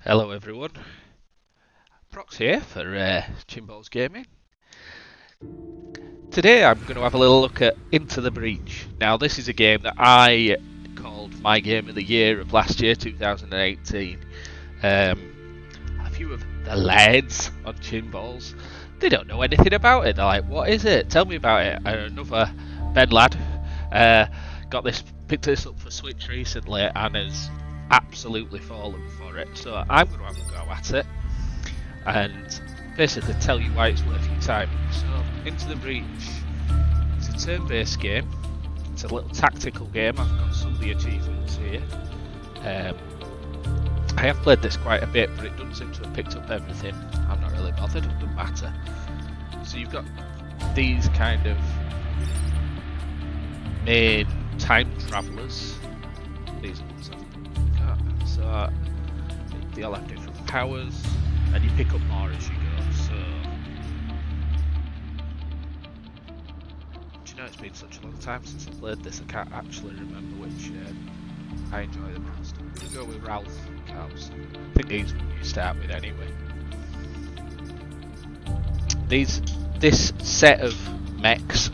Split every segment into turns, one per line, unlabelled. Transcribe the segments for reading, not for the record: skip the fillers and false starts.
Hello everyone, Prox here for Chinballs Gaming. Today I'm going to have a little look at Into the Breach. Now this is a game that I called my game of the year of last year, 2018. A few of the lads on Chinballs, they don't know anything about it. They're like, what is it? Tell me about it. And another Ben lad picked this up for Switch recently and has absolutely fallen for it. So I'm going to have a go at it and basically tell you why it's worth your time. So, Into the Breach, it's a turn-based game. It's a little tactical game. I've got some of the achievements here. I have played this quite a bit, but it doesn't seem to have picked up everything. I'm not really bothered, it doesn't matter. So you've got these kind of main time travellers. These ones I've got. So they all have different powers, and you pick up more as you go. So, do you know, it's been such a long time since I played this, I can't actually remember which I enjoy the most. I'm going to go with Ralph Cows. I think these you start with anyway. This set of mechs,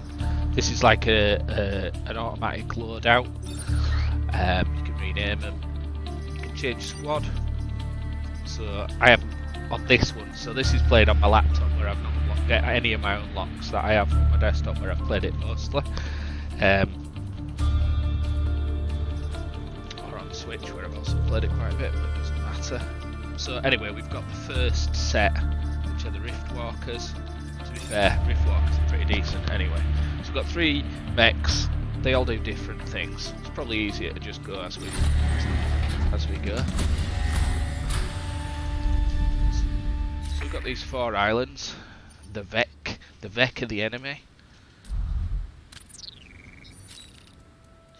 this is like an automatic loadout. You can rename them. You can change squad. So I haven't on this one. So this is played on my laptop where I've not get any of my own locks that I have on my desktop where I've played it mostly. Or on Switch where I've also played it quite a bit, but it doesn't matter. So anyway, we've got the first set, which are the Rift Walkers. To be fair, Rift Walkers are pretty decent anyway. So we've got 3 mechs. They all do different things. It's probably easier to just go as we go. So we've got these 4 islands. The Vec are the enemy.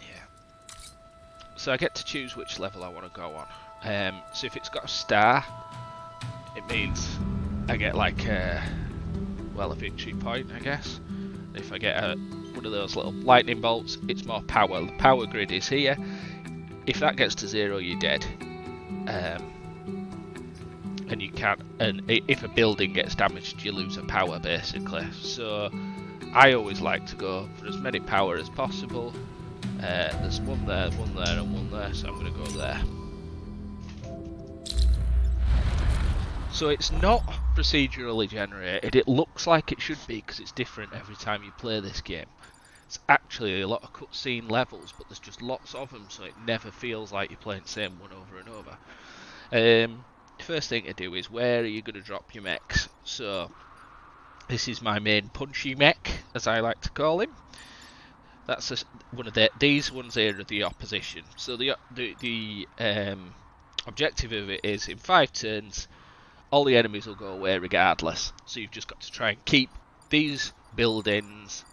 Yeah. So I get to choose which level I want to go on. So if it's got a star, it means I get like a victory point, I guess. If I get one of those little lightning bolts, it's more power. The power grid is here. If that gets to 0, you're dead. And you can't. And if a building gets damaged, you lose a power basically. So I always like to go for as many power as possible. There's one there, and one there, so I'm going to go there. So it's not procedurally generated. It looks like it should be because it's different every time you play this game. It's actually a lot of cutscene levels, but there's just lots of them, so it never feels like you're playing the same one over and over. First thing to do is where are you going to drop your mechs? So this is my main punchy mech, as I like to call him. That's one of these ones here are the opposition. So the objective of it is in 5 turns, all the enemies will go away regardless. So you've just got to try and keep these buildings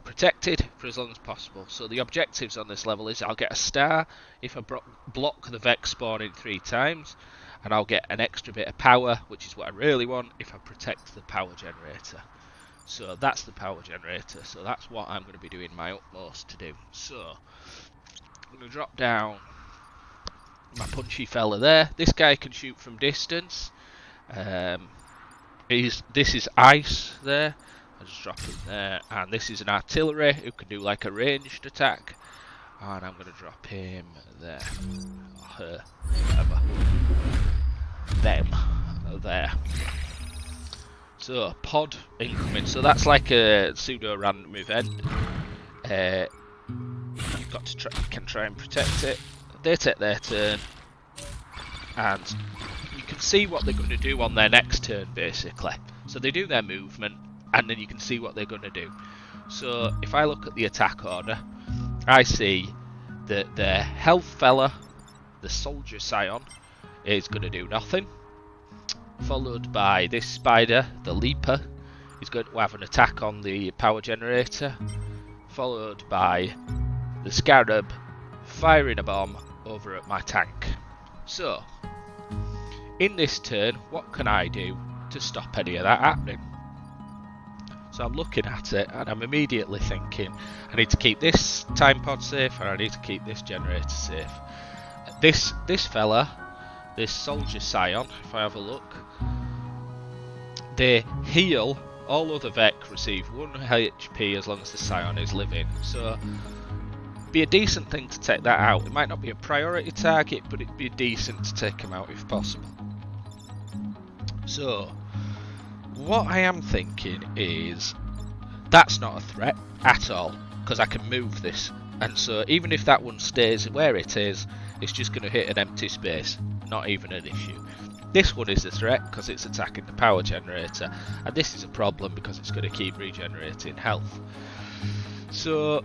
protected for as long as possible. So the objectives on this level is I'll get a star if I block the Vex spawning 3 times, and I'll get an extra bit of power, which is what I really want, if I protect the power generator. So that's the power generator, so that's what I'm going to be doing my utmost to do. So I'm going to drop down my punchy fella there. This guy can shoot from distance. This is ice there. I just drop him there, and this is an artillery who can do like a ranged attack, and I'm going to drop him there, or her, whatever, them, there. So pod incoming, so that's like a pseudo random event. You've got to try and protect it. They take their turn, and you can see what they're going to do on their next turn basically. So they do their movement, and then you can see what they're going to do. So if I look at the attack order, I see that their health fella, the soldier scion, is going to do nothing. Followed by this spider, the leaper, is going to have an attack on the power generator. Followed by the scarab firing a bomb over at my tank. So, in this turn, what can I do to stop any of that happening? So I'm looking at it and I'm immediately thinking I need to keep this time pod safe and I need to keep this generator safe. This fella, this soldier scion, if I have a look, they heal. All other Vec receive 1 HP as long as the scion is living. So, be a decent thing to take that out. It might not be a priority target, but it'd be decent to take him out if possible. So, what I am thinking is, that's not a threat at all, because I can move this. And so, even if that one stays where it is, it's just going to hit an empty space. Not even an issue. This one is a threat because it's attacking the power generator, and this is a problem because it's going to keep regenerating health. So,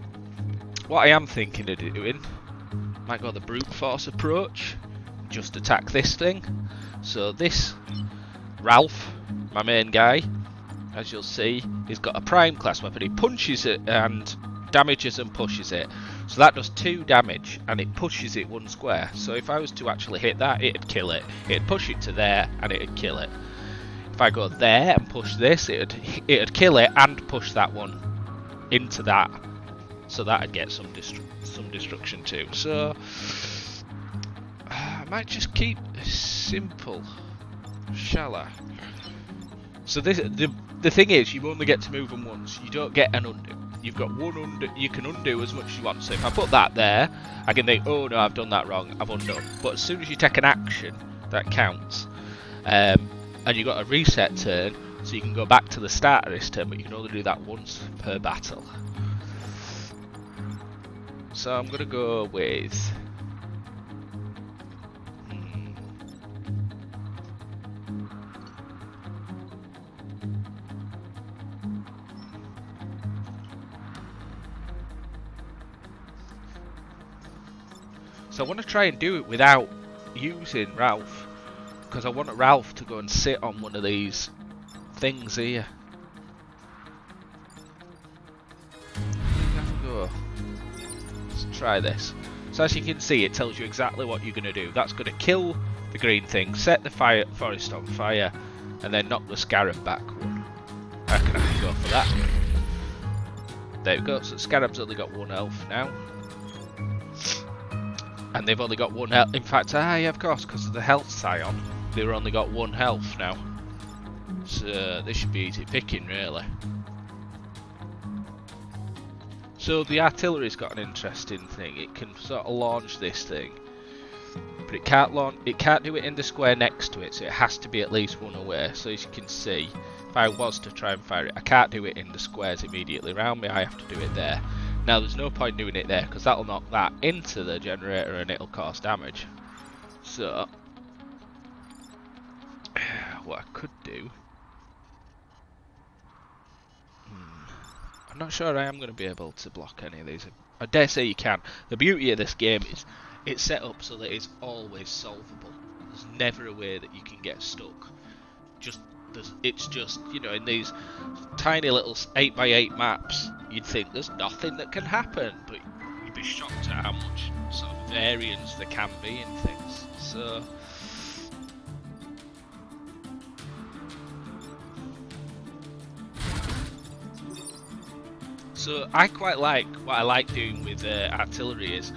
what I am thinking of doing, might go the brute force approach, just attack this thing. So this Ralph, my main guy, as you'll see, he's got a prime class weapon. He punches it and damages and pushes it. So that does 2 damage and it pushes it 1 square. So if I was to actually hit that, it'd kill it. It'd push it to there and it'd kill it. If I go there and push this, it'd kill it and push that one into that. So that'd get some destruction too. So I might just keep this simple, shall I? So this, the thing is, you only get to move them once. You don't get an undo. You've got 1 undo. You can undo as much as you want. So if I put that there, I can think, oh no, I've done that wrong. I've undone. But as soon as you take an action, that counts. And you've got a reset turn, so you can go back to the start of this turn, but you can only do that once per battle. So I'm going to go with... So I want to try and do it without using Ralph, because I want Ralph to go and sit on one of these things here. Have a go. Let's try this. So as you can see, it tells you exactly what you're going to do. That's going to kill the green thing, set the forest on fire, and then knock the scarab back one. I can have to go for that. There we go. So the scarab's only got 1 health now. And they've only got 1 health. In fact, yeah, of course, because of the health scion, they've only got 1 health now. So this should be easy picking, really. So the artillery's got an interesting thing. It can sort of launch this thing, but it can't launch. It can't do it in the square next to it. So it has to be at least 1 away. So as you can see, if I was to try and fire it, I can't do it in the squares immediately around me. I have to do it there. Now there's no point doing it there because that'll knock that into the generator and it'll cause damage. So what I could do, I'm not sure I am going to be able to block any of these. I dare say you can. The beauty of this game is it's set up so that it's always solvable. There's never a way that you can get stuck. It's just, you know, in these tiny little 8x8 maps, you'd think there's nothing that can happen, but you'd be shocked at how much sort of variance there can be in things. So I quite like, what I like doing with artillery is,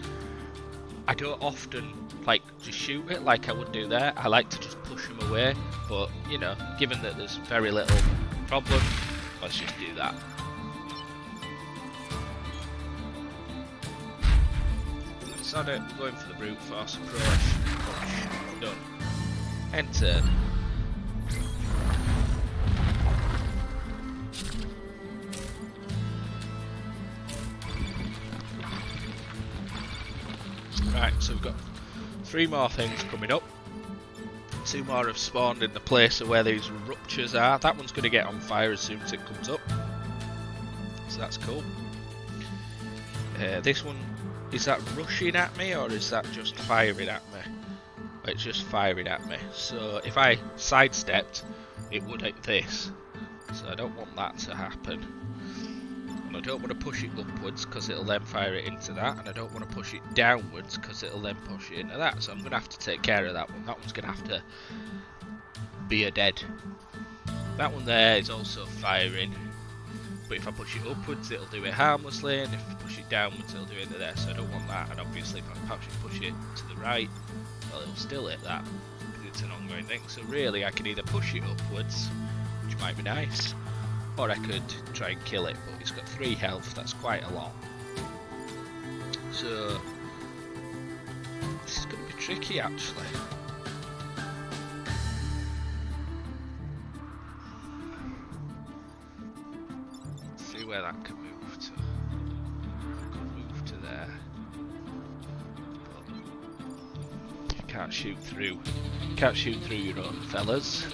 I don't often like just shoot it like I would do there. I like to just push them away, but you know, given that there's very little problem, let's just do that. So I'm going for the brute force approach. Push. Done. Enter. Right, so we've got 3 more things coming up. 2 more have spawned in the place of where these ruptures are. That one's going to get on fire as soon as it comes up. So that's cool. This one, is that rushing at me or is that just firing at me? It's just firing at me. So if I sidestepped, it would hit this. So I don't want that to happen. And I don't want to push it upwards because it'll then fire it into that, and I don't want to push it downwards because it'll then push it into that. So I'm going to have to take care of that one. That one's going to have to be a dead. That one there is also firing. But if I push it upwards, it'll do it harmlessly, and if I push it downwards, it'll do it there, so I don't want that. And obviously, if I push it to the right, well, it'll still hit that, because it's an ongoing thing. So really, I can either push it upwards, which might be nice, or I could try and kill it, but it's got 3 health, that's quite a lot. So, this is going to be tricky, actually. Where that can move to. Could move to there. But you can't shoot through. You can't shoot through your own fellas.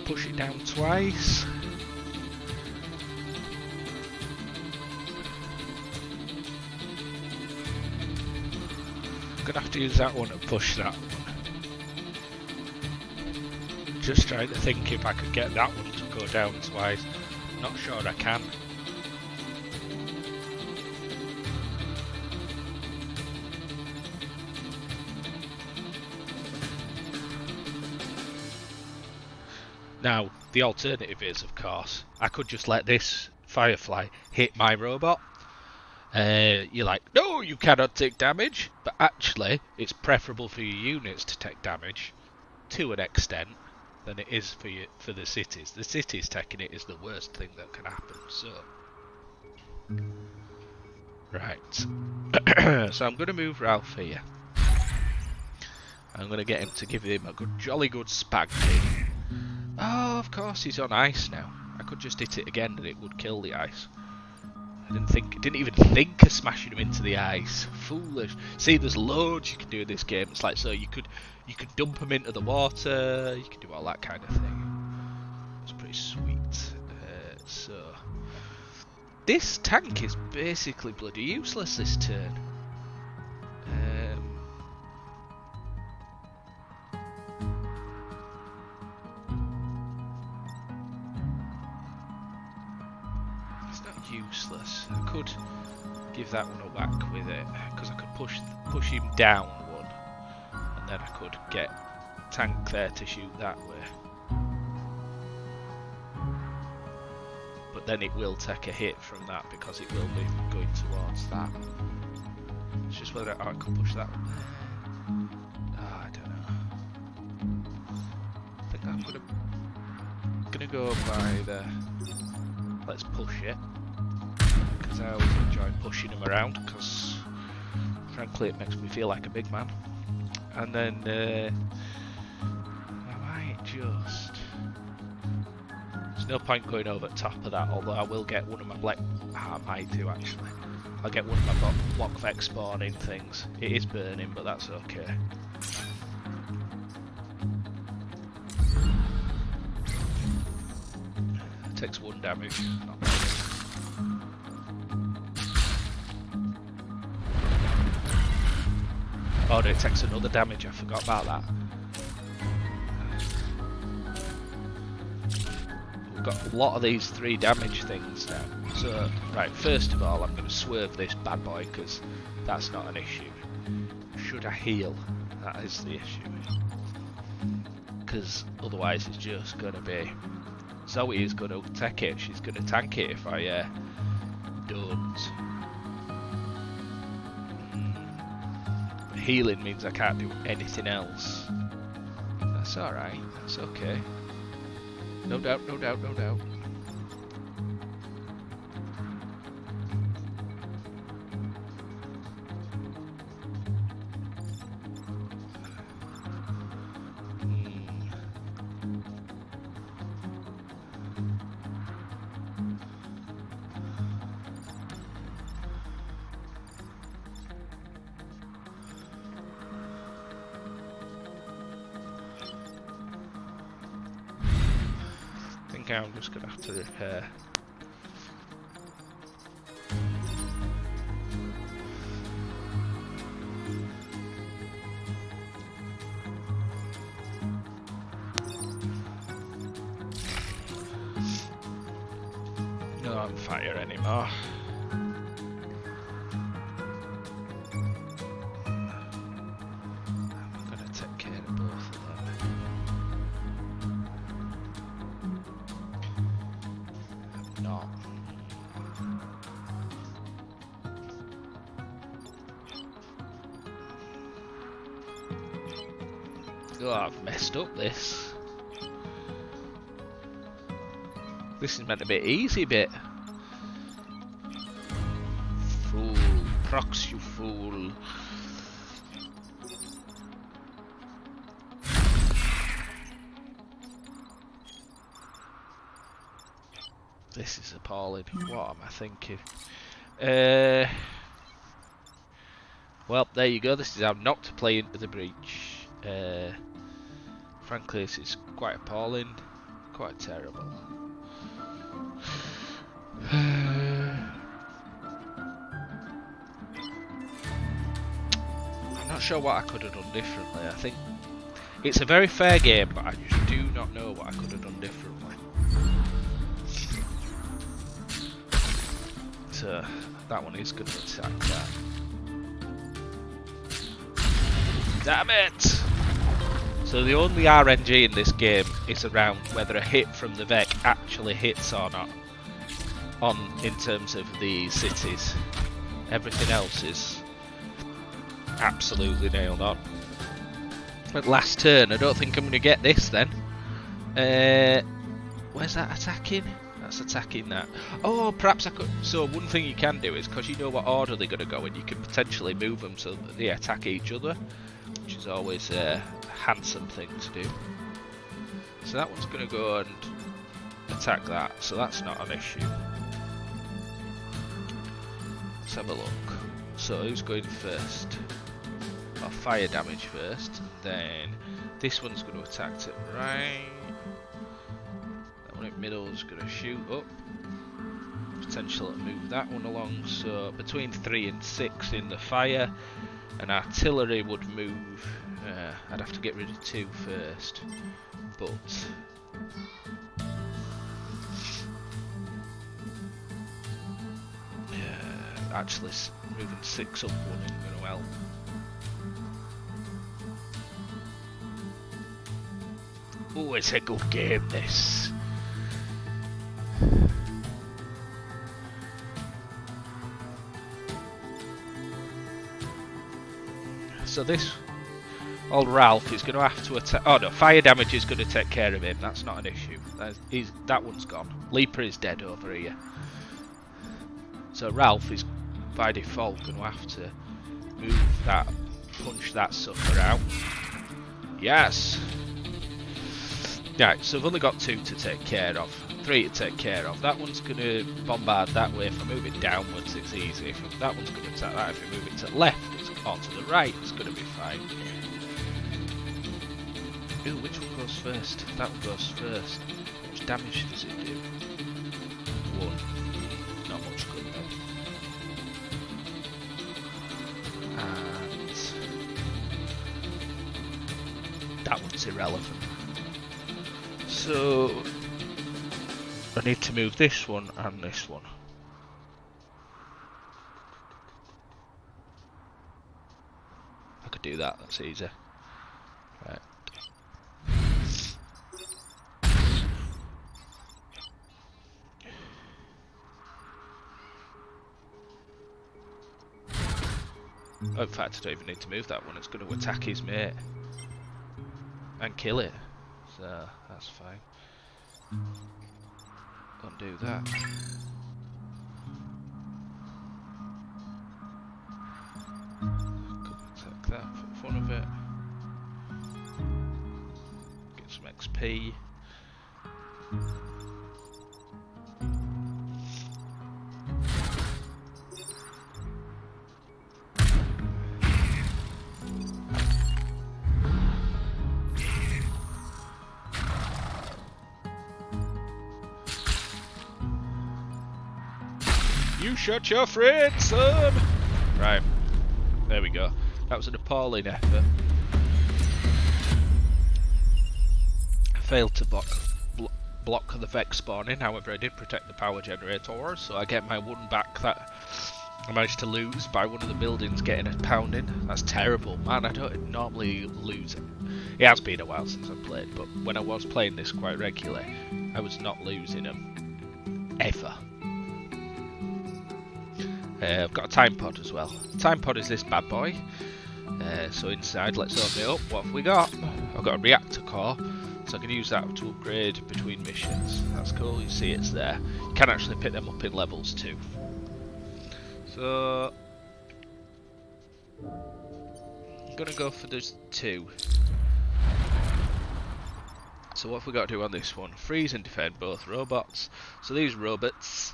Push it down twice. I'm gonna have to use that one to push that one. Just trying to think if I could get that one to go down twice. Not sure I can. Now, the alternative is, of course, I could just let this Firefly hit my robot. You're like, no, you cannot take damage. But actually, it's preferable for your units to take damage to an extent than it is for the cities. The cities taking it is the worst thing that can happen. So, right. So I'm going to move Ralph here. I'm going to get him to give him a jolly good spanking. Oh, of course he's on ice now. I could just hit it again and it would kill the ice. I didn't even think of smashing him into the ice. Foolish. See, there's loads you can do in this game. It's like, so you could dump him into the water. You can do all that kind of thing. It's pretty sweet. So this tank is basically bloody useless this turn. Useless. I could give that one a whack with it because I could push him down one, and then I could get tank there to shoot that way. But then it will take a hit from that because it will be going towards that. It's just whether I could push that one. Oh, I don't know. I think I'm gonna go by the. Let's push it. I always enjoy pushing him around because frankly it makes me feel like a big man. And then I might just, there's no point going over the top of that, although I will get one of my I might do actually. I'll get one of my block vex spawning things. It is burning, but that's okay. It takes 1 damage, not bad. Oh, it takes another damage, I forgot about that. We've got a lot of these 3 damage things now. So, right, first of all, I'm going to swerve this bad boy because that's not an issue. Should I heal? That is the issue. Because otherwise it's just going to be... Zoe is going to take it, she's going to tank it if I don't. Healing means I can't do anything else. That's alright, that's okay. No doubt, no doubt, no doubt. I'm just going to have to repair. No, I'm fire anymore. I'm going to take care of both of them. not. Oh, I've messed up this. This is meant to be easy bit. Fool. Prox, you fool. This is appalling. What am I thinking? Well, there you go. This is how not to play into the breach. Frankly, this is quite appalling. Quite terrible. I'm not sure what I could have done differently. I think it's a very fair game, but I just do not know what I could have done differently. So that one is going to attack that. Damn it! So the only RNG in this game is around whether a hit from the Vec actually hits or not. In terms of the cities, everything else is absolutely nailed on. At last turn, I don't think I'm going to get this then. Where's that attacking? That's attacking that. Oh, perhaps I could. So one thing you can do is, because you know what order they're going to go in, you can potentially move them so that they attack each other, which is always a handsome thing to do. So that one's going to go and attack that, so that's not an issue. Let's have a look. So who's going first? Or fire damage first, and then this one's going to attack to right. That one in the middle is going to shoot up. Potential to move that one along. So between 3 and 6 in the fire, and artillery would move. I'd have to get rid of 2 first, but actually moving 6 up one isn't going to help. Oh, it's a good game, this. So this old Ralph is going to have to attack. Oh no, fire damage is going to take care of him. That's not an issue. That one's gone. Leaper is dead over here. So Ralph is by default going to have to move that, punch that sucker out. Yes. Right, so I've only got 2 to take care of, 3 to take care of. That one's going to bombard that way. If I move it downwards, it's easy. That one's going to attack that. If I move it to the left, or to the right, it's going to be fine. Ooh, which one goes first? That one goes first. How much damage does it do? 1. Not much good then. And that one's irrelevant. So I need to move this one and this one. I could do that, that's easy. Right. Oh, in fact, I don't even need to move that one, it's going to attack his mate and kill it. So that's fine. Don't do that. Could attack that for the fun of it. Get some XP. You shut your friend, son! Right, there we go. That was an appalling effort. I failed to block the Vex spawning, however I did protect the power generator, so I get my one back that I managed to lose by one of the buildings getting a pounding. That's terrible, man. I don't normally lose it. It has been a while since I've played, but when I was playing this quite regularly, I was not losing them. Ever. I've got a time pod as well. Time pod is this bad boy. So inside, let's open it up. What have we got? I've got a reactor core, so I can use that to upgrade between missions. That's cool, you see it's there. You can actually pick them up in levels too. So I'm gonna go for those 2. So what have we got to do on this one? Freeze and defend both robots. So these robots,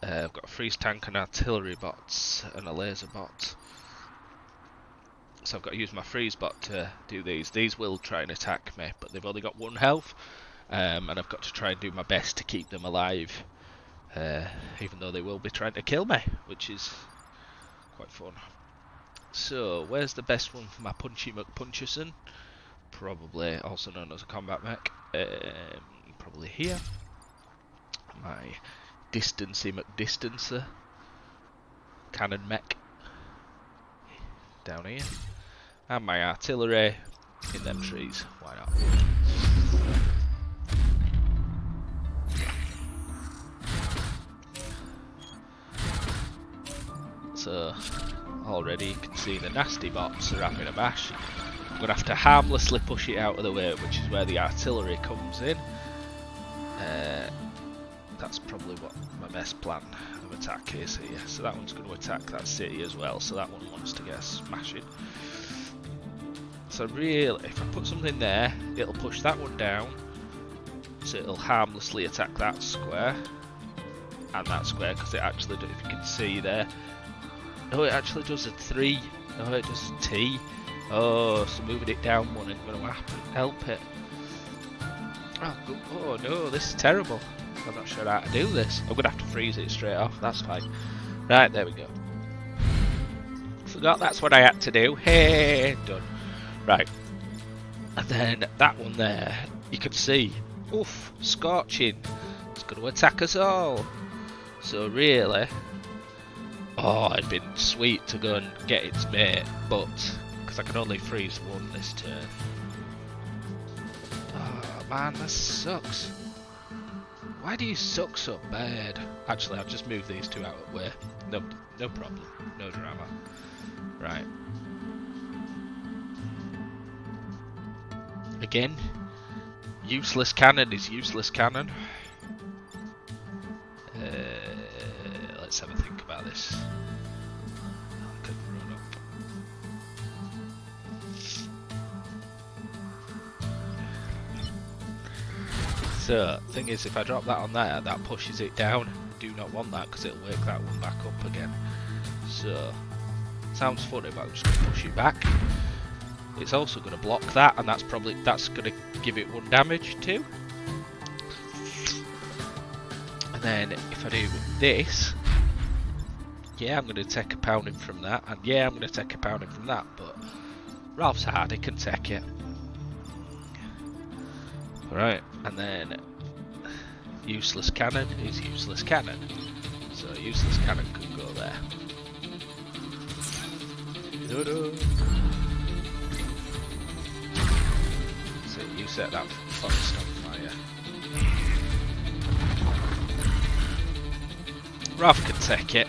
I've got a freeze tank and artillery bots and a laser bot. So I've got to use my freeze bot to do these. These will try and attack me, but they've only got 1 health. And I've got to try and do my best to keep them alive. Even though they will be trying to kill me, which is quite fun. So, where's the best one for my Punchy McPuncherson? Probably, also known as a combat mech. Probably here. My Distancy McDistancer cannon mech. Down here. And my artillery in them trees. Why not? So already you can see the nasty bots are having a bash. I'm going to have to harmlessly push it out of the way, which is where the artillery comes in. That's probably what my best plan of attack is here. So that one's going to attack that city as well, so that one wants to get smashing. So really, if I put something there, it'll push that one down, so it'll harmlessly attack that square and that square, because it actually, if you can see there, oh, it actually does a 3. Oh, it does a T. Oh, so moving it down one ain't going to help it. Oh no, this is terrible. I'm not sure how to do this. I'm going to have to freeze it straight off, that's fine. Right, there we go. Forgot that's what I had to do. Hey, done. Right. And then that one there, you can see, oof, scorching. It's going to attack us all. So really, oh, it'd been sweet to go and get its mate, but because I can only freeze one this turn. Oh man, this sucks. Why do you suck so bad? Actually, I'll just move these 2 out of the way. No problem. No drama. Right. Again, useless cannon is useless cannon. Let's have a think about this. I could run up. So, thing is, if I drop that on there, that pushes it down. I do not want that because it'll wake that one back up again. So, sounds funny, but I'm just going to push it back. It's also going to block that, and that's going to give it 1 damage too. And then if I do this, yeah, I'm going to take a pounding from that, and yeah, I'm going to take a pounding from that. But Ralph's hard; he can take it. Right, and then useless cannon is useless cannon. So useless cannon could go there. So you set that forest on fire. Ralph can take it.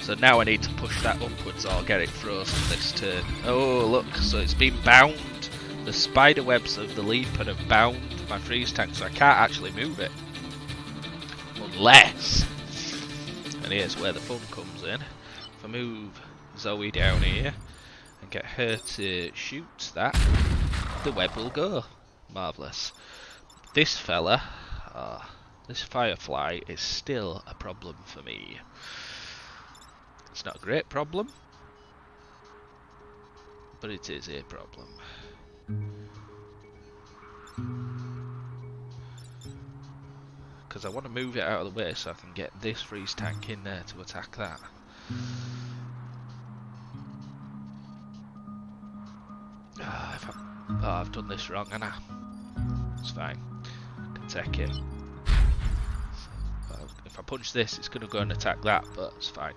So now I need to push that upwards or get it frozen this turn. Oh look, so it's been bound. The spider webs of the Leaper have bound my freeze tank, so I can't actually move it. Unless, and here's where the fun comes in, if I move Zoe down here and get her to shoot that, the web will go. Marvellous. This fella, this firefly, is still a problem for me. It's not a great problem, but it is a problem. Because I want to move it out of the way so I can get this freeze tank in there to attack that. I've done this wrong, and it's fine. I can take it. If I punch this, it's going to go and attack that, but it's fine.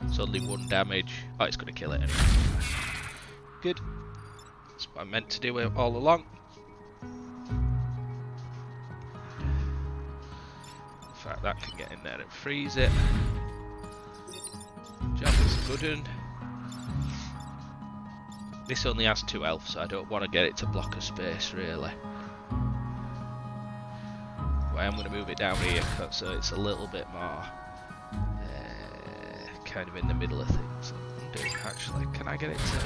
It's only 1 damage. Oh, it's going to kill it anyway. Good. That's what I meant to do all along. fact, that can get in there and freeze it. Jump is a good one. This only has 2 health, so I don't want to get it to block a space, really. But I am going to move it down here, so it's a little bit more kind of in the middle of things. Actually, can I get it to...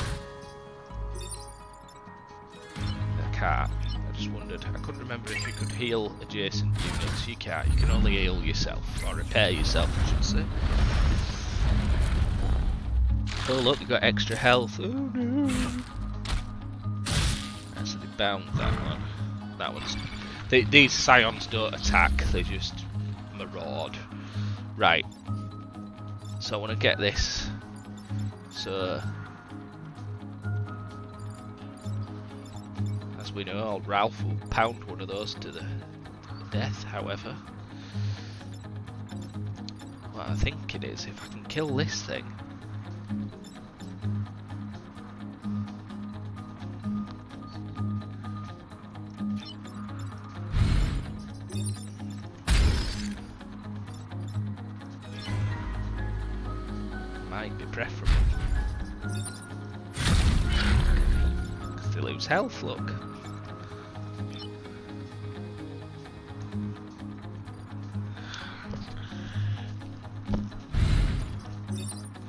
I can't. I just wondered. I couldn't remember if you could heal adjacent units. You can't. You can only heal yourself, or repair yourself, I should say. Oh look, they got extra health. Oh no! So they bound that one. That one's... These scions don't attack, they just maraud. Right. So I want to get this. So... as we know, Ralph will pound one of those to the death, however. What I think it is, if I can kill this thing... might be preferable. Because they lose health, look.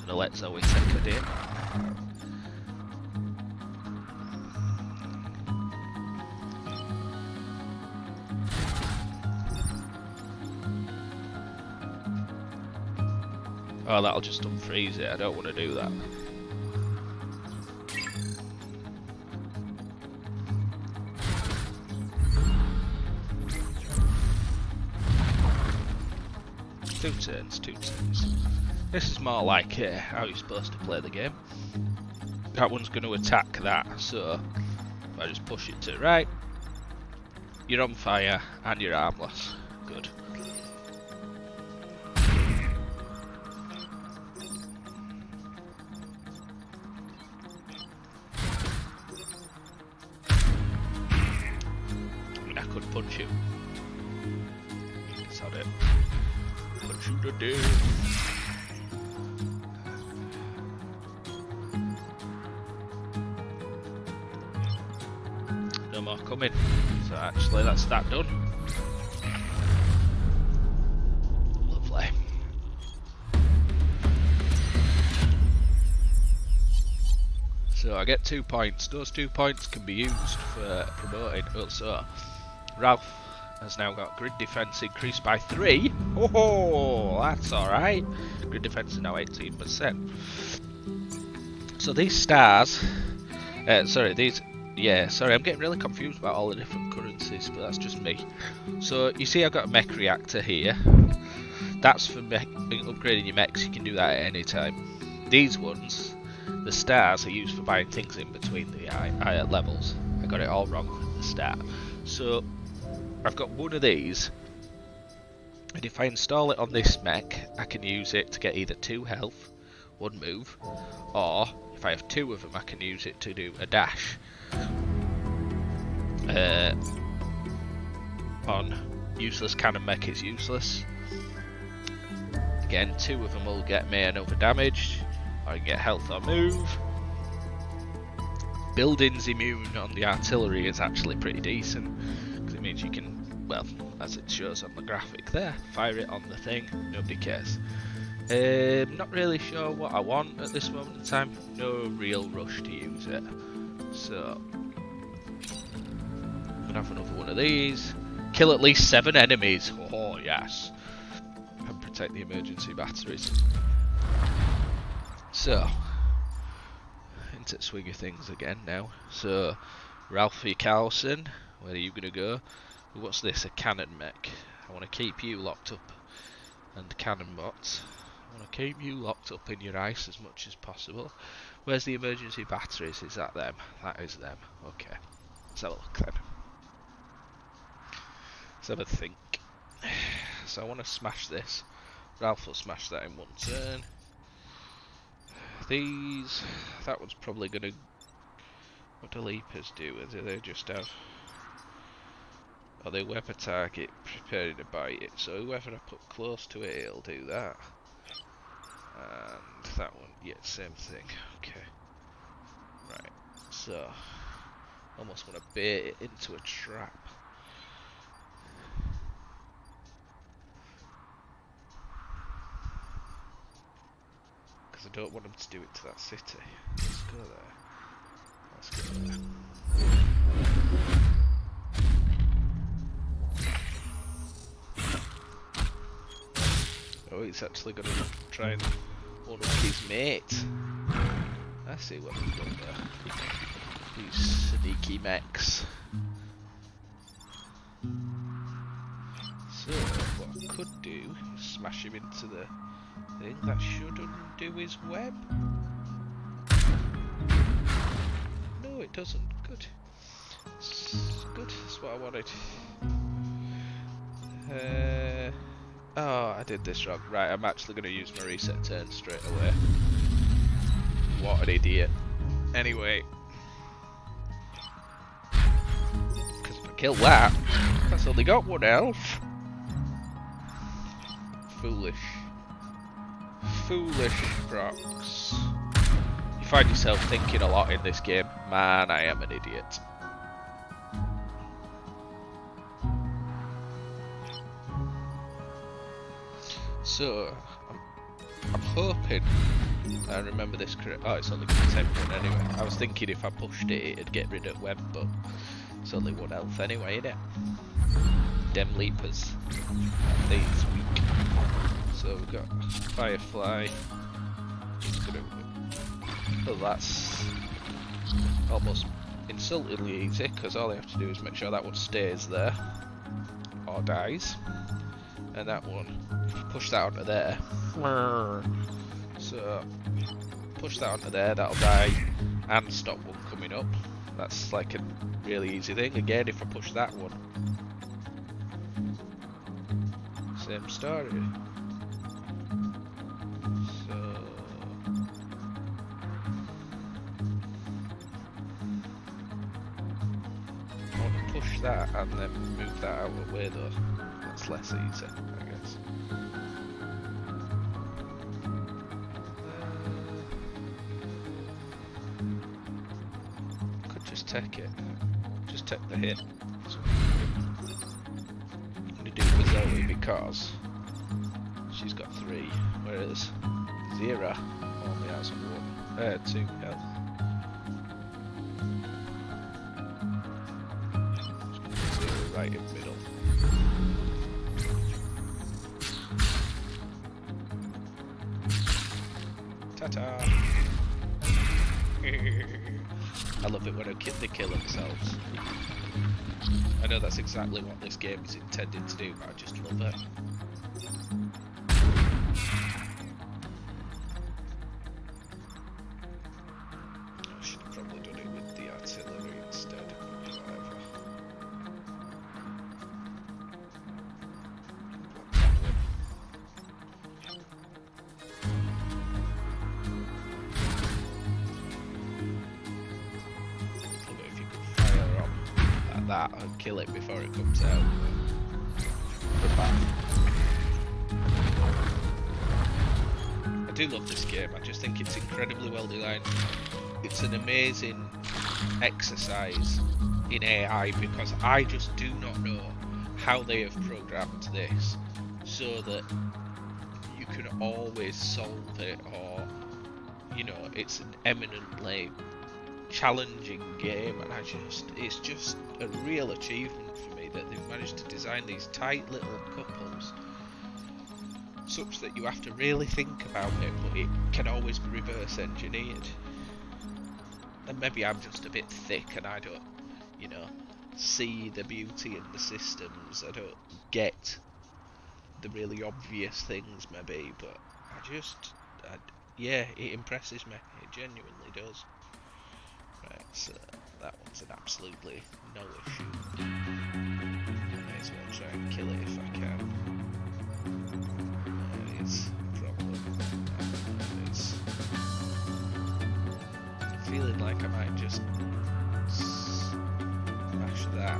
Gonna let Zoe take her in. Oh, that'll just unfreeze it. I don't want to do that. Two turns. This is more like how you're supposed to play the game. That one's going to attack that, so if I just push it to right, you're on fire and you're armless. Good. Punch you. Sod it. Punch you to death. No more coming. So actually that's that done. Lovely. So I get 2 points. Those 2 points can be used for promoting. Also, Ralph has now got grid defense increased by 3. Oh, that's alright. Grid defense is now 18%. So these stars, sorry, I'm getting really confused about all the different currencies, but that's just me. So you see I've got a mech reactor here. That's for upgrading your mechs, you can do that at any time. These ones, the stars, are used for buying things in between the higher levels. I got it all wrong at the start. So I've got one of these, and if I install it on this mech, I can use it to get either 2 health, 1 move, or if I have 2 of them, I can use it to do a dash. On useless cannon mech is useless. Again, 2 of them will get me another damage, or I can get health or move. Buildings immune on the artillery is actually pretty decent, because it means you can, well, as it shows on the graphic there, fire it on the thing, nobody cares. Not really sure what I want at this moment in time, no real rush to use it. So, I'm going to have another one of these. Kill at least 7 enemies, oh yes. And protect the emergency batteries. So, into swing of things again now. So, Ralphie Carlson, where are you going to go? What's this? A cannon mech. I want to keep you locked up. And cannon bots. I want to keep you locked up in your ice as much as possible. Where's the emergency batteries? Is that them? That is them. Okay. Let's have a look then. Let's have a think. So I want to smash this. Ralph will smash that in 1 turn. These, that one's probably going to... What do leapers do? Do they just have Or they web a target preparing to bite it, so whoever I put close to it, it'll do that. And that one, yeah, same thing. Okay. Right, so almost want to bait it into a trap. Because I don't want them to do it to that city. Let's go there. Let's go there. Oh, he's actually going to try and one up his mate. I see what we've done there. These sneaky mechs. So, what I could do is smash him into the thing. That should undo his web. No, it doesn't. Good. It's good. That's what I wanted. Oh, I did this wrong. Right, I'm actually going to use my reset turn straight away. What an idiot. Anyway. Because if I kill that, that's only got one health. Foolish. Foolish Prox. You find yourself thinking a lot in this game. Man, I am an idiot. So, I'm hoping I remember this correct. Oh, it's only going to take one anyway. I was thinking if I pushed it, it'd get rid of web, but it's only one health anyway, innit? Dem leapers. These weak. So we've got Firefly. Well, that's almost insultingly easy, because all I have to do is make sure that one stays there, or dies. And that one, if you push that onto there, so push that onto there, that'll die and stop one coming up. That's like a really easy thing. Again, if I push that one, same story. So I want to push that and then move that out of the way though. That's less easy, I guess. Could just take it. Just take the hit. So I'm going to do it with Zoe because she's got 3, whereas Zira only has 2 health. Just going to Zira right in the middle. Ta-ta! I love it when they kill themselves. I know that's exactly what this game is intended to do, but I just love it. I should have probably done it with the artillery instead. Whatever. That and kill it before it comes out. I do love this game. I just think it's incredibly well designed. It's an amazing exercise in AI because I just do not know how they have programmed this so that you can always solve it, or you know, it's an eminently challenging game, and it's just a real achievement for me that they've managed to design these tight little couples such that you have to really think about it, but it can always be reverse engineered. And maybe I'm just a bit thick and I don't, you know, see the beauty in the systems. I don't get the really obvious things maybe, but yeah, it impresses me. It genuinely does. Right, so that one's an absolutely no issue. May as well try and kill it if I can. It's a problem. It's feeling like I might just smash that.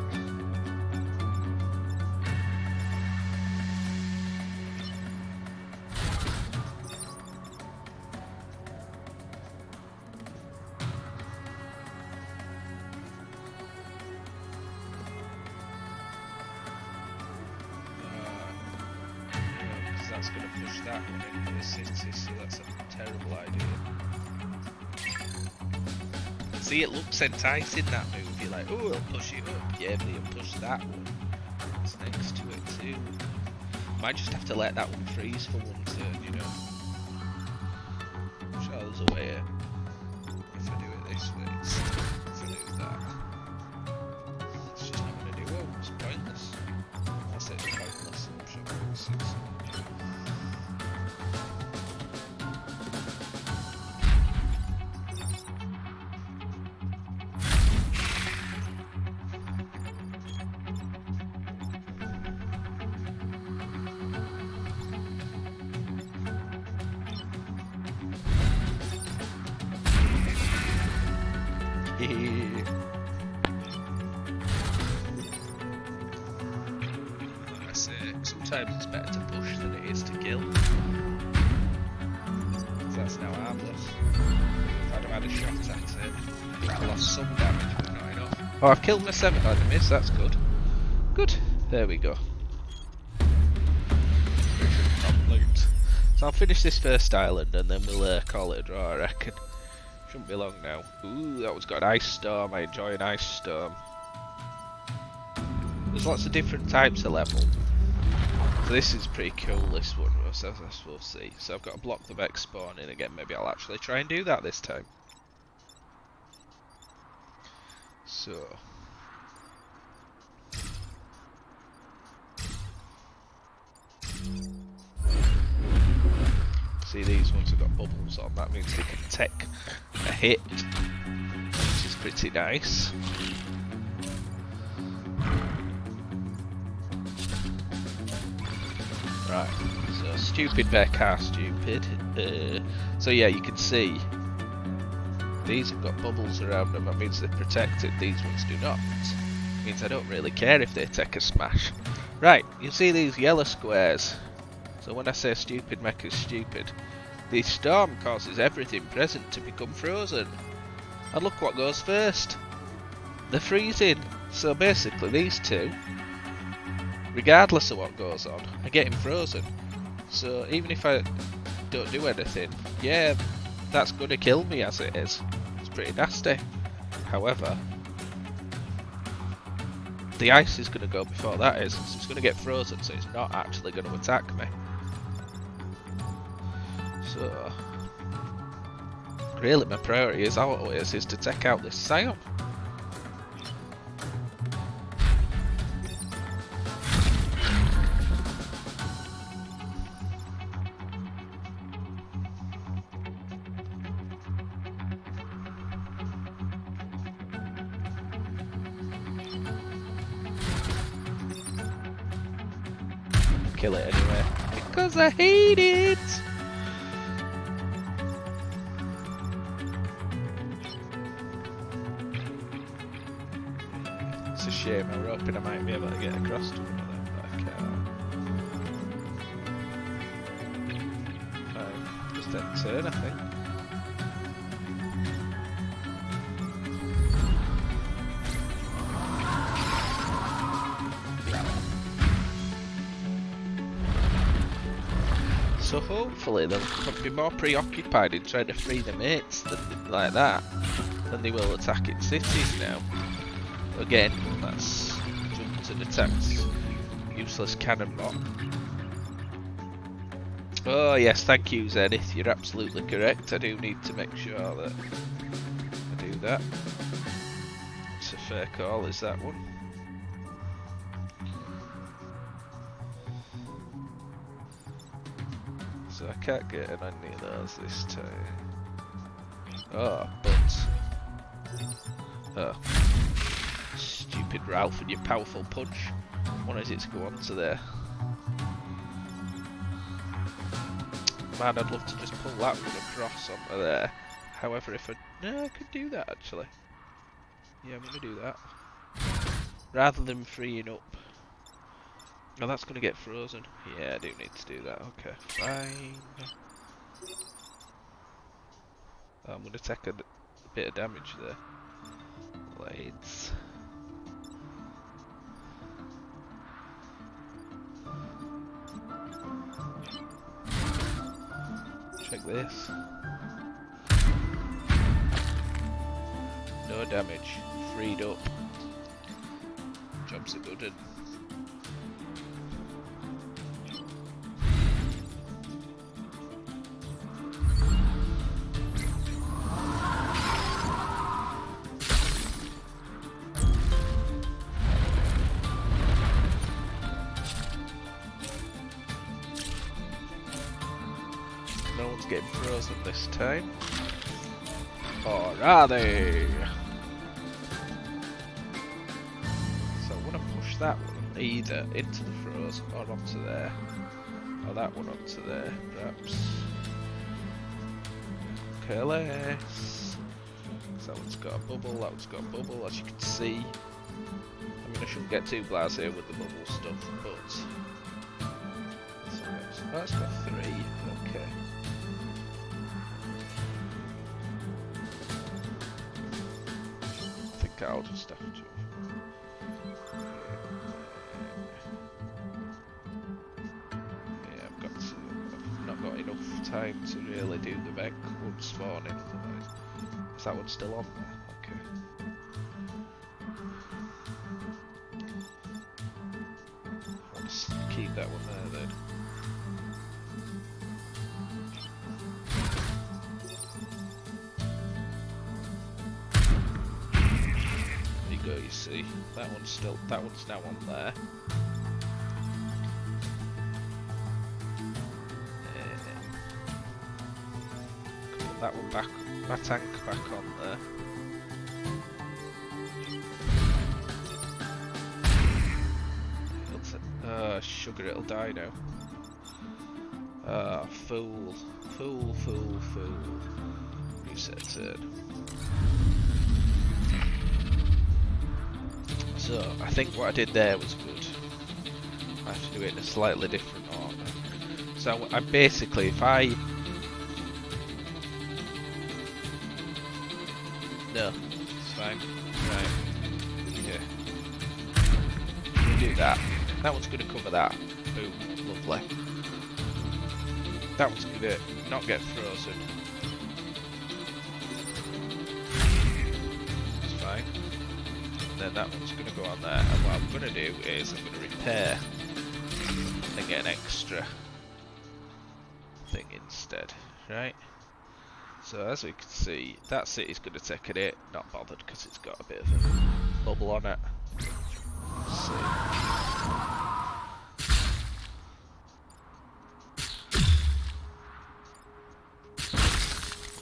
that's going to push that one into the city, so that's a terrible idea. See, it looks enticing, that move. You're like, oh, it'll push it up. Yeah, but it'll push that one. It's next to it too. Might just have to let that one freeze for one turn, you know. I'm sure there's a way if I do it this way, if I do that. It's just not going to do well. It's pointless. I'll say it's pointless. I'm sure it's sometimes it's better to push than it is to kill. That's now harmless. If I'd have had a shot at it, I lost some damage, but not enough. Oh, I've killed my 7 enemies, that's good. Good, there we go. Mission complete. So I'll finish this first island and then we'll call it a draw, I reckon. Shouldn't be long now. Ooh, that one's got an ice storm. I enjoy an ice storm. There's lots of different types of level. So this is pretty cool, this one, so we'll see. So I've got to block the Vex spawning again. Maybe I'll actually try and do that this time. So... see, these ones have got bubbles on. That means they can take a hit, which is pretty nice. Right, so stupid Beck are stupid. So yeah, you can see these have got bubbles around them. That means they're protected. These ones do not. It means I don't really care if they take a smash. Right, you see these yellow squares. So when I say stupid mech is stupid, the storm causes everything present to become frozen. And look what goes first. They're freezing. So basically these two, regardless of what goes on, are getting frozen. So even if I don't do anything, yeah, that's going to kill me as it is. It's pretty nasty. However, the ice is going to go before that is, so it's going to get frozen, so it's not actually going to attack me. So, really my priority is always is to take out this Scion. Kill it anyway, because I hate it! It's a shame, I was hoping I might be able to get across to one of them, but I can't. Just that turn, I think. So hopefully they'll be more preoccupied in trying to free their mates like that than they will attacking cities now. Again, that's jumped and attacks useless cannonball. Oh yes, thank you Zenith, you're absolutely correct. I do need to make sure that I do that. It's a fair call, is that one? So I can't get on any of those this time. Oh, but... oh. Stupid Ralph and your powerful punch. Wanted it to go on to there. Man, I'd love to just pull that one across onto there. However, if I... no, I could do that actually. Yeah, I'm going to do that. Rather than freeing up. Oh, that's going to get frozen. Yeah, I do need to do that. Okay, fine. Oh, I'm going to take a bit of damage there. Blades. Check this. No damage. Freed up. Job's a good one. No one's getting frozen this time. Or are they? So I want to push that one either into the froze or onto there. Or that one onto there, perhaps. Careless. So that one's got a bubble, that one's got a bubble, as you can see. I mean, I shouldn't get too blasé with the bubble stuff, but... So that's got 3, okay. I think I'll just have to... I've not got enough time to really do the mech one spawning. Is that one still on there? Okay. I'll just keep that one there then. There you go, you see. That one's now on there. That one back, my tank back on there. Sugar, it'll die now. Ah, fool. Fool. Reset turn. So, I think what I did there was good. I have to do it in a slightly different order. So, I basically, if I... No, it's fine. Right. Yeah. We'll do that. That one's going to cover that. Boom. Lovely. That one's going to not get frozen. It's fine. And then that one's going to go on there. And what I'm going to do is I'm going to repair and get an extra thing instead. Right? So as we can see, that city's going to take a hit, not bothered because it's got a bit of a bubble on it. Let's see.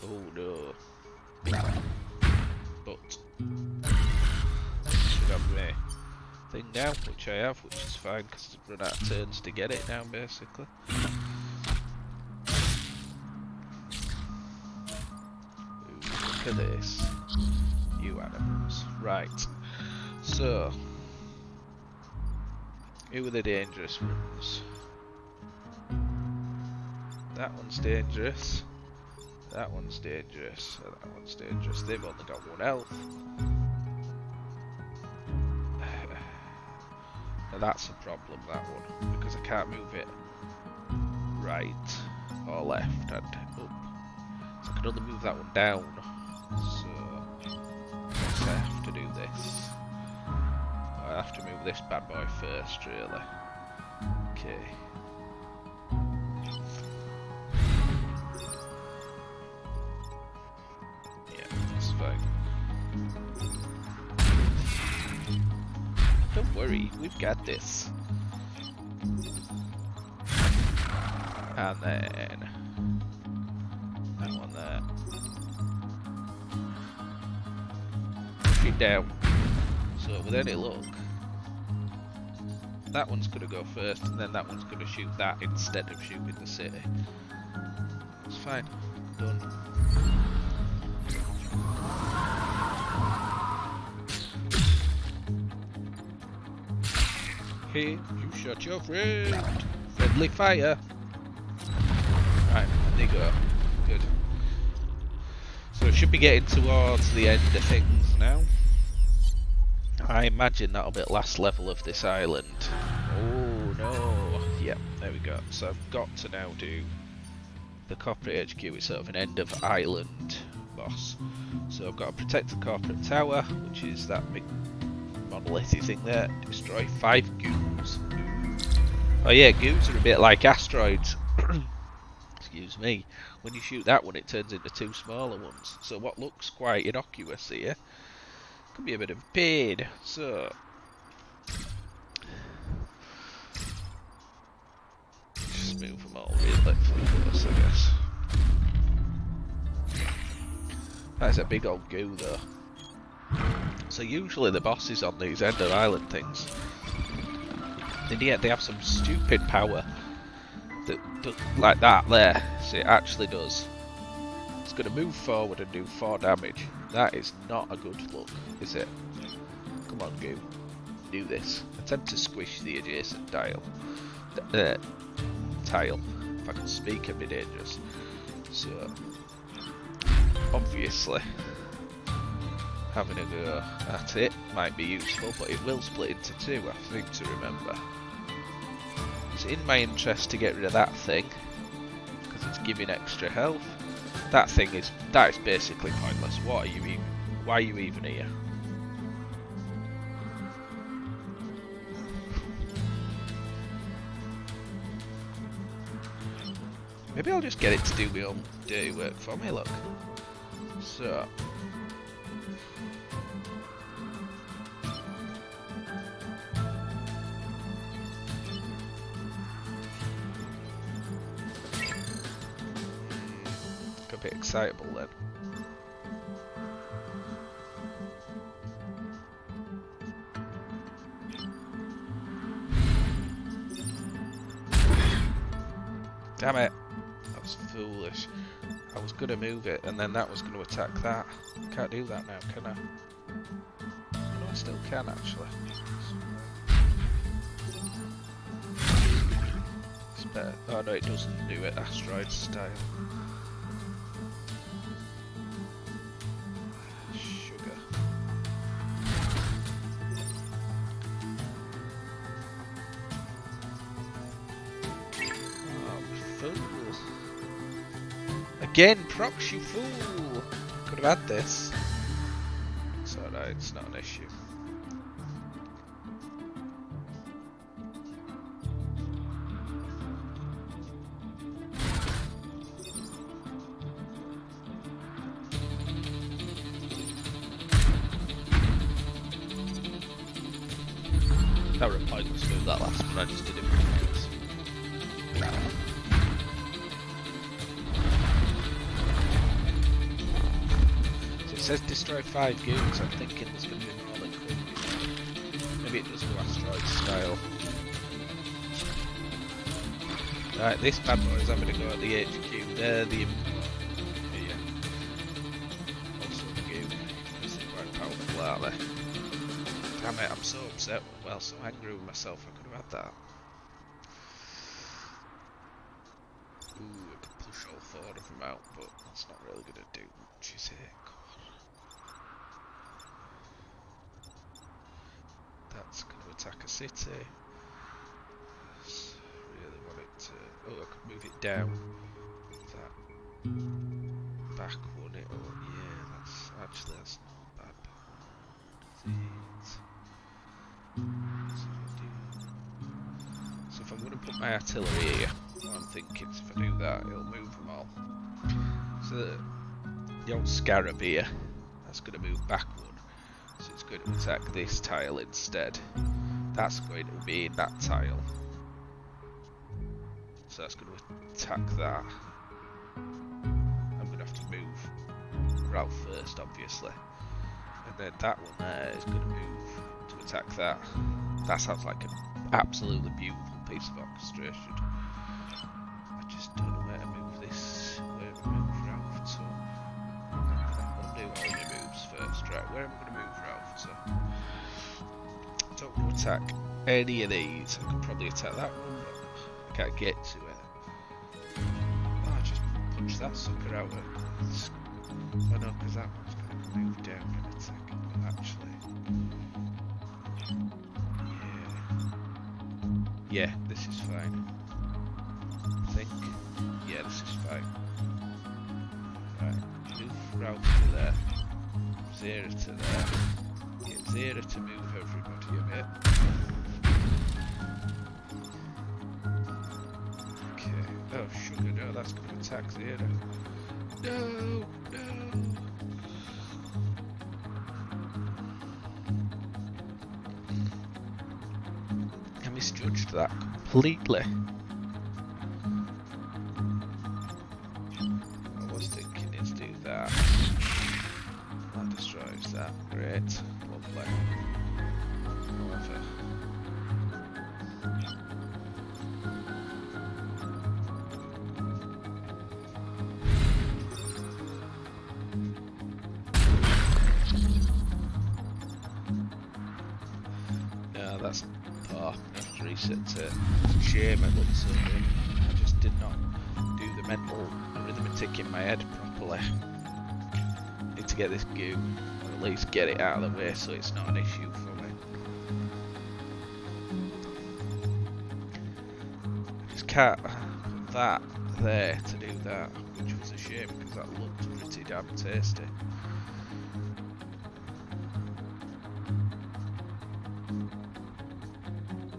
Oh no. But should have my thing now, which I have, which is fine because I've run out of turns to get it now basically. Look at this. You animals. Right. So, who are the dangerous ones? That one's dangerous. That one's dangerous. And that one's dangerous. They've only got 1 health. Now that's a problem, that one. Because I can't move it right or left and up. So I can only move that one down. So I have to do this. I have to move this bad boy first, really. Okay. Yeah, that's fine. Don't worry, we've got this. And then that one there. Push it down. So with any luck, that one's gonna go first, and then that one's gonna shoot that instead of shooting the city. It's fine. Done. Hey, you shot your friend. Friendly fire. Right, there you go. Good. So it should be getting towards the end of things now. I imagine that'll be the last level of this island. Oh no. Yep, there we go. So I've got to now do the corporate HQ is sort of an end of island boss. So I've got to protect the corporate tower, which is that big monolithy thing there. Destroy 5 goos. Oh yeah, goos are a bit like asteroids. Excuse me. When you shoot that one, it turns into 2 smaller ones. So what looks quite innocuous here could be a bit of a pain. So just move them all really close, I guess. That's a big old goo though. So usually the bosses on these Ender Island things, and yet they have some stupid power that like that there. So it actually does. It's going to move forward and do 4 damage. That is not a good look, is it? Come on, goo. Do this. Attempt to squish the adjacent tile. If I can speak, it'd be dangerous. So obviously, having a go at it might be useful, but it will split into 2, I think, to remember. It's in my interest to get rid of that thing, because it's giving extra health. That is basically pointless. What are you even? Why are you even here? Maybe I'll just get it to do my own dirty work for me, look. So got a bit excitable then. Damn it. That was foolish. I was going to move it and then that was going to attack that. Can't do that now, can I? No, I still can actually. It's better. Oh no, it doesn't do it asteroid style. Sugar. Fool. Again, Prox, you fool! Could have had this. It's alright, it's not an issue. That was a pointless move, that last one, I just did it because. So it says destroy 5 goons, I'm thinking there's going to be more than could. Maybe it does go asteroid style. Right, this bad boy is having to go at the HQ, they're the here. Also the goon, because they're quite powerful, aren't they? Damn it, I'm so upset, well, so angry with myself, I could have had that. Ooh, I could push all 4 of them out, but that's not really going to do much, is it? That's going to attack a city. Really want it to... Oh, I could move it down. That back one, it... Oh, yeah, that's not a bad part. So if I'm going to put my artillery here, what I'm thinking is if I do that, it'll move them all. So the old scarab here, that's going to move back one. So it's going to attack this tile instead. That's going to be in that tile. So that's going to attack that. I'm going to have to move Ralph first, obviously. And then that one there is going to move to attack that. That sounds like an absolutely beautiful piece of orchestration. I just don't know where to move this, where to move Ralph to. I'll do all my moves first, right? Where am I going to move Ralph to? I don't want to attack any of these. I could probably attack that one, but I can't get to it. Oh, I just punch that sucker out. Oh no, because that one's going to move down in a second, actually. Yeah, this is fine. I think. Yeah, this is fine. Right, move Ralph to there. Zero to there. Get Zero to move everybody a bit. Okay. Oh, sugar, no, that's going to attack Zero. No, no. I misjudged that completely. I was thinking is do that. That destroys that. Great. Lovely. However. No, that's poor. I have to reset to shame it looks so good. I just did not do the mental arithmetic in my head properly. Need to get this goo, or at least get it out of the way so it's not an issue for me. I just can't put that there to do that, which was a shame because that looked pretty damn tasty.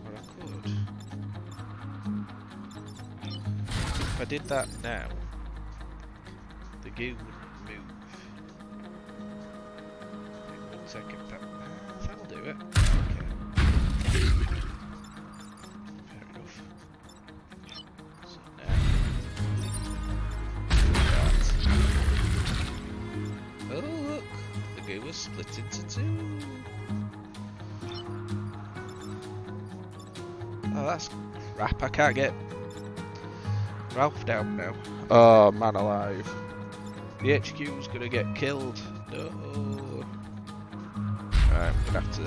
Or I could. If I did that now, the goo wouldn't move. In 1 second, that'll do it. Okay. Fair enough. So now, that. Oh look, the goo was split into two. Oh, that's crap. I can't get Ralph down now. Oh man alive. The HQ's gonna get killed. No. Right, I'm gonna have to.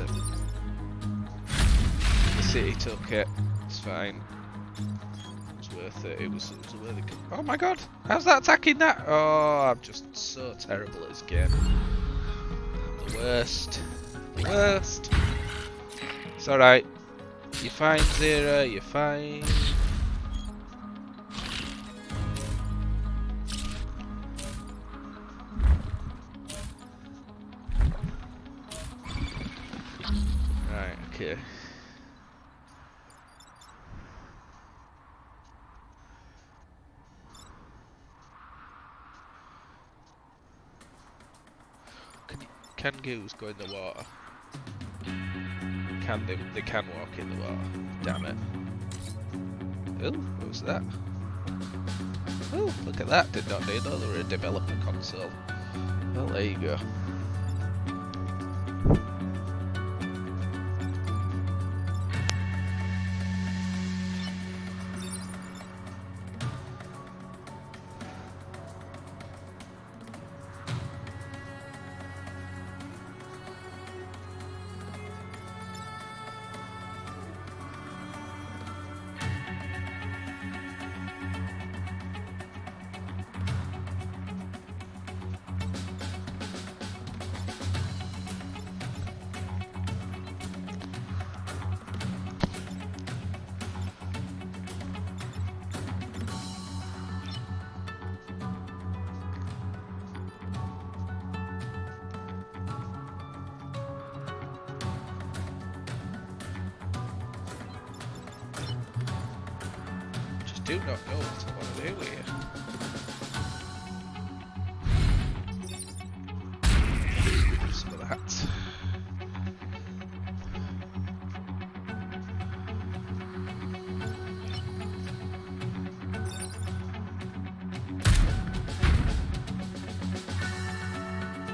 The city took it. It's fine. It was worth it. It was a worthy. Oh my god! How's that attacking that? Oh, I'm just so terrible at this game. The worst. The worst. It's alright. You're fine, Zero. You're fine. Okay. Can goos go in the water? Can they? They can walk in the water. Damn it. Oh, what was that? Oh, look at that. Did not know they were a developer console. Well, there you go. Do not know what I want to do here. Some of that.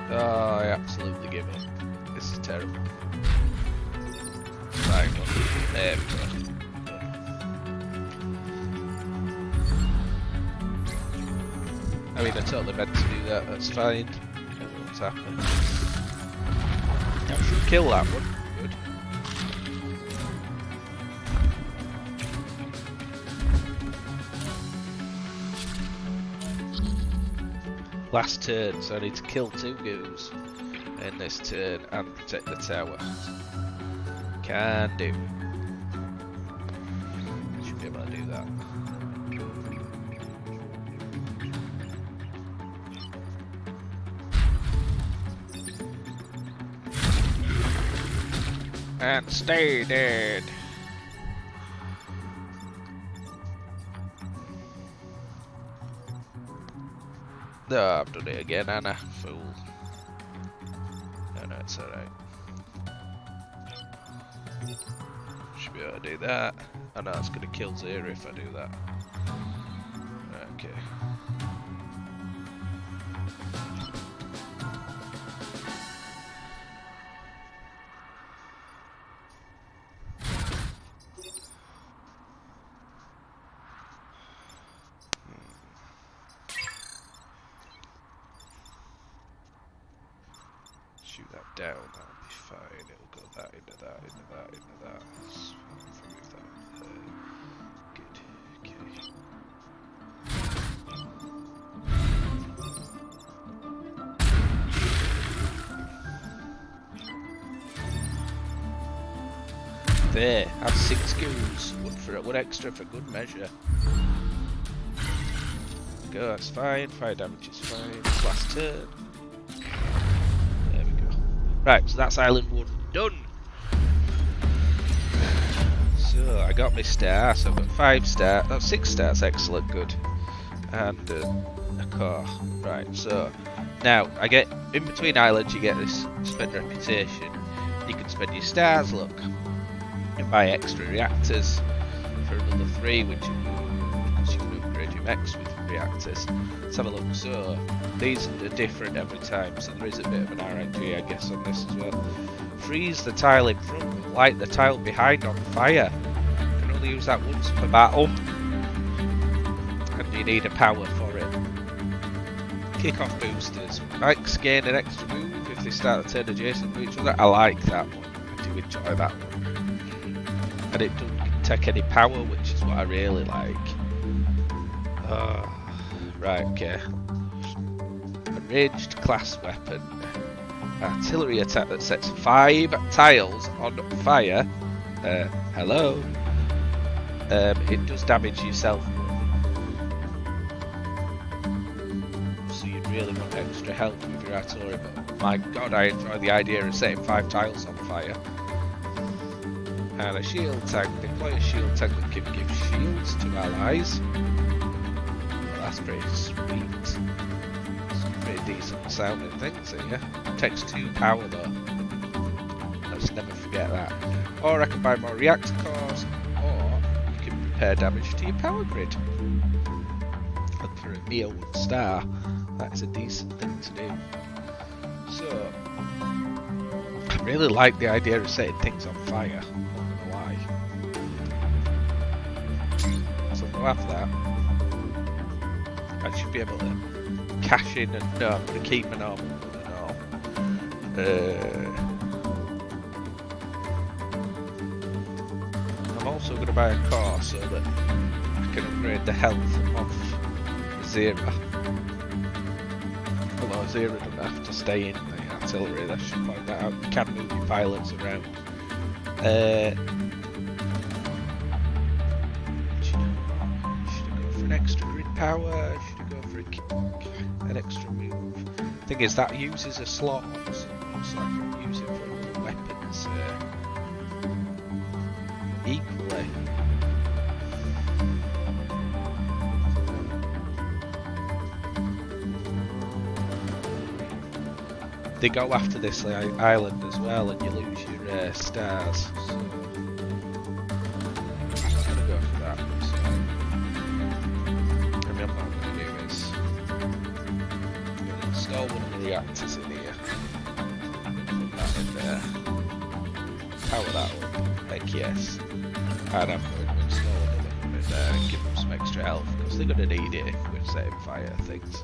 Oh, I absolutely give up. This is terrible. Right, well, there we go. I mean, I totally meant to do that, that's fine. What's happened? I should kill that one. Good. Last turn, so I need to kill 2 goos in this turn and protect the tower. Can do. Should be able to do that. And stay dead. No, I've done it again, Anna. Fool. No, it's alright. Should be able to do that. I know it's gonna kill Zero if I do that. Okay. Shoot that down, that'll be fine. It'll go that into that, into that, into that. Let's remove that. Good. Okay. There, have 6 goons. One extra for good measure. Go, that's fine. Fire damage is fine. Last turn. Right, so that's Island 1 done. So I got my star, so I've got 5 stars, that's 6 stars, excellent, good. And a car. Right, so now I get in between islands you get this spend reputation. You can spend your stars, look, and buy extra reactors for another 3, which because you can upgrade your mechs with reactors. Let's have a look. So these are different every time, so there is a bit of an RNG I guess on this as well. Freeze the tile in front, light the tile behind on fire. You can only use that once per battle, and you need a power for it. Kick-off boosters. Mechs gain an extra move if they start to turn adjacent to each other. I like that one, I do enjoy that one. And it doesn't take any power, which is what I really like. Right, okay. A ranged class weapon. Artillery attack that sets 5 tiles on fire. Hello. It does damage yourself. So you really want extra help with your artillery, but my god, I enjoy the idea of setting 5 tiles on fire. And a shield tank. Deploy a shield tank that can give shields to allies. That's pretty sweet. Some pretty decent sounding things here. Takes 2 power though. Let's never forget that. Or I can buy more reactor cores, or you can repair damage to your power grid. And for a mere 1 star, that is a decent thing to do. So, I really like the idea of setting things on fire, not gonna lie. So we'll have that. I should be able to cash in and no, I'm going to keep my normal one and all. I'm also going to buy a car so that I can upgrade the health of Zero. Although Zero doesn't have to stay in the artillery, I should point that out. You can move your pilots around. Should I go for an extra grid power? Should I go for an extra move? Thing is, that uses a slot on someone, so I can use it for other weapons equally. They go after this island as well, and you lose your stars. So I'm gonna go for that. So, I mean, what I'm gonna do is I'm gonna install one of the reactors in here. Put that in there. Power that up. Heck yes. And I'm going to install another one in there and give them some extra health because they're gonna need it if we're going to set fire things.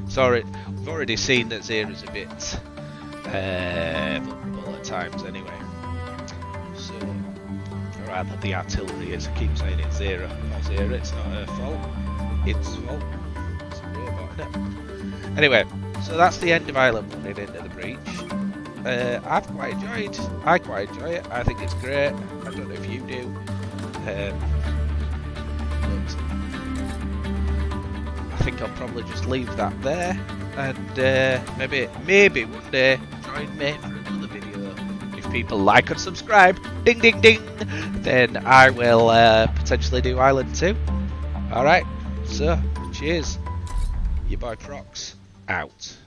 Sorry, we've already seen that Zera's a bit vulnerable at times anyway. So, or rather the artillery is. I keep saying it's Zero. Not Zero, it's not her fault. It's fault. It's a robot, isn't it? Anyway, so that's the end of Island running into the breach. I quite enjoy it. I think it's great. I don't know if you do. But I think I'll probably just leave that there, and maybe one day join me for another video if people like and subscribe, ding ding ding, then I will potentially do Island 2. Alright, so cheers. Your boy Prox out.